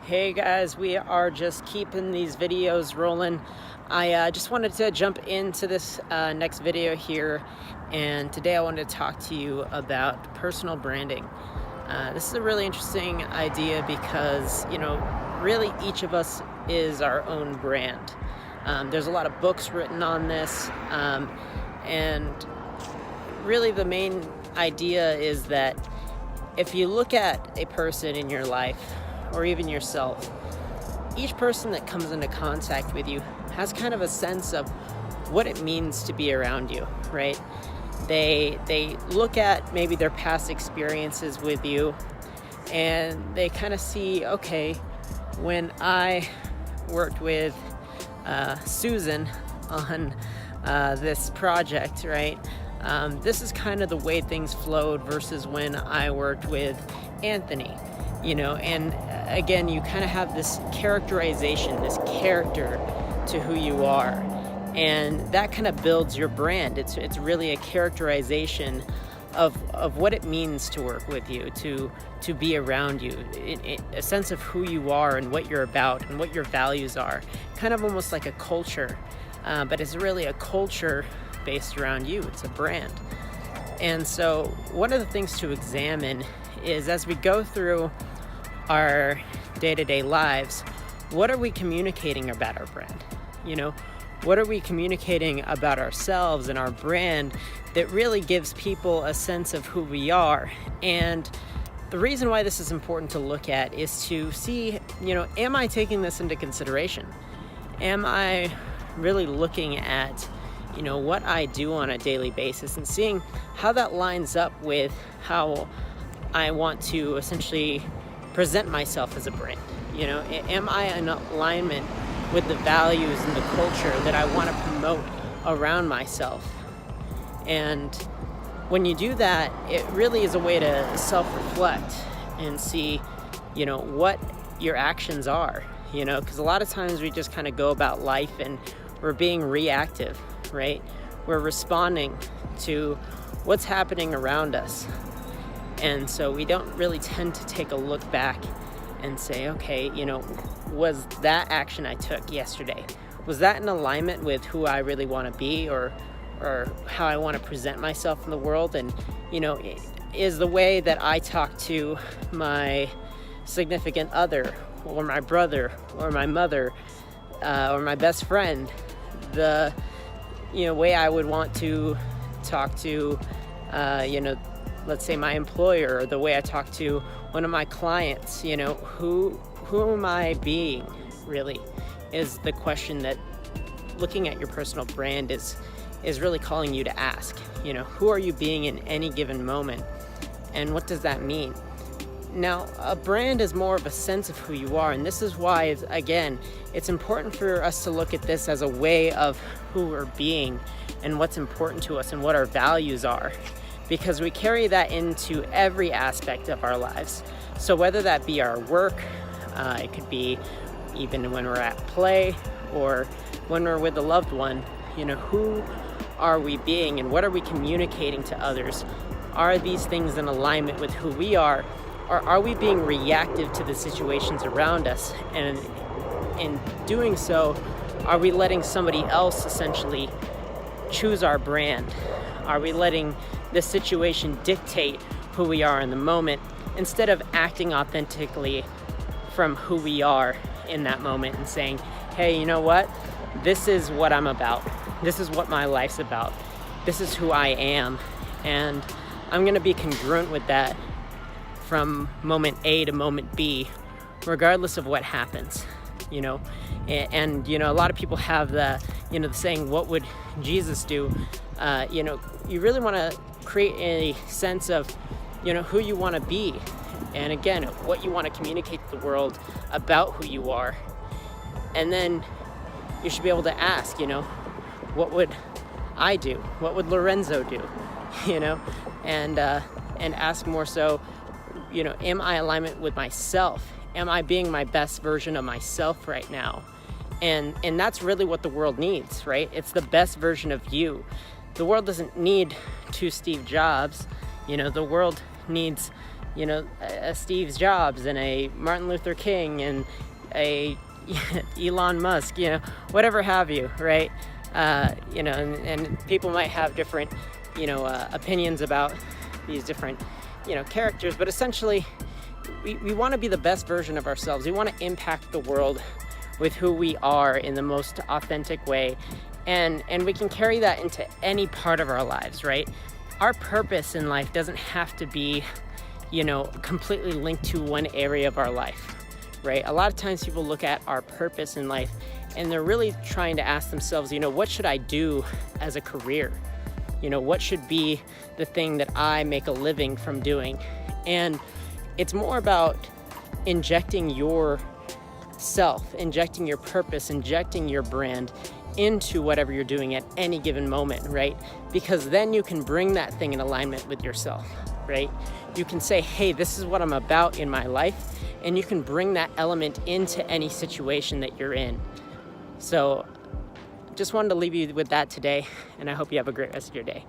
Hey guys, we are just keeping these videos rolling. I just wanted to jump into this next video here, and today I wanted to talk to you about personal branding. This is a really interesting idea because, really each of us is our own brand. There's a lot of books written on this, and really the main idea is that if you look at a person in your life, or even yourself, each person that comes into contact with you has kind of a sense of what it means to be around you, right? They look at maybe their past experiences with you, and they kind of see, okay, when I worked with Susan on this project, right? This is kind of the way things flowed versus when I worked with Anthony. And again, you kind of have this characterization, this character to who you are, and that kind of builds your brand. It's really a characterization of what it means to work with you, to be around you, a sense of who you are and what you're about and what your values are, kind of almost like a culture, but it's really a culture based around you. It's a brand. And so one of the things to examine is, as we go through our day-to-day lives, what are we communicating about our brand? What are we communicating about ourselves and our brand that really gives people a sense of who we are? And the reason why this is important to look at is to see, am I taking this into consideration? Am I really looking at what I do on a daily basis and seeing how that lines up with how I want to essentially present myself as a brand? Am I in alignment with the values and the culture that I want to promote around myself? And when you do that, it really is a way to self-reflect and see, what your actions are, because a lot of times we just kind of go about life and we're being reactive, right? We're responding to what's happening around us. And so we don't really tend to take a look back and say, okay, was that action I took yesterday, was that in alignment with who I really want to be, or how I want to present myself in the world? And, is the way that I talk to my significant other, or my brother, or my mother, or my best friend, the way I would want to talk to let's say my employer, or the way I talk to one of my clients? Who am I being, really, is the question that looking at your personal brand is really calling you to ask. Who are you being in any given moment, and what does that mean? Now, a brand is more of a sense of who you are, and this is why, again, it's important for us to look at this as a way of who we're being and what's important to us and what our values are, because we carry that into every aspect of our lives. So whether that be our work, it could be even when we're at play, or when we're with a loved one, who are we being and what are we communicating to others? Are these things in alignment with who we are? Or are we being reactive to the situations around us? And in doing so, are we letting somebody else essentially choose our brand? Are we letting the situation dictate who we are in the moment, instead of acting authentically from who we are in that moment and saying, hey, you know what? This is what I'm about. This is what my life's about. This is who I am. And I'm going to be congruent with that from moment A to moment B, regardless of what happens, and a lot of people have the saying, what would Jesus do? You really want to create a sense of, who you want to be, and again, what you want to communicate to the world about who you are. And then you should be able to ask, what would I do? What would Lorenzo do? And ask more so, am I in alignment with myself? Am I being my best version of myself right now? And that's really what the world needs, right? It's the best version of you. The world doesn't need two Steve Jobs. The world needs, a Steve Jobs and a Martin Luther King and a Elon Musk, whatever have you, right? And people might have different, opinions about these different, characters, but essentially we want to be the best version of ourselves. We want to impact the world with who we are in the most authentic way. And we can carry that into any part of our lives, right? Our purpose in life doesn't have to be, completely linked to one area of our life, right? A lot of times people look at our purpose in life and they're really trying to ask themselves, what should I do as a career? What should be the thing that I make a living from doing? And it's more about injecting your self, injecting your purpose, injecting your brand into whatever you're doing at any given moment, right? Because then you can bring that thing in alignment with yourself, right? You can say, hey, this is what I'm about in my life, and you can bring that element into any situation that you're in. So just wanted to leave you with that today, and I hope you have a great rest of your day.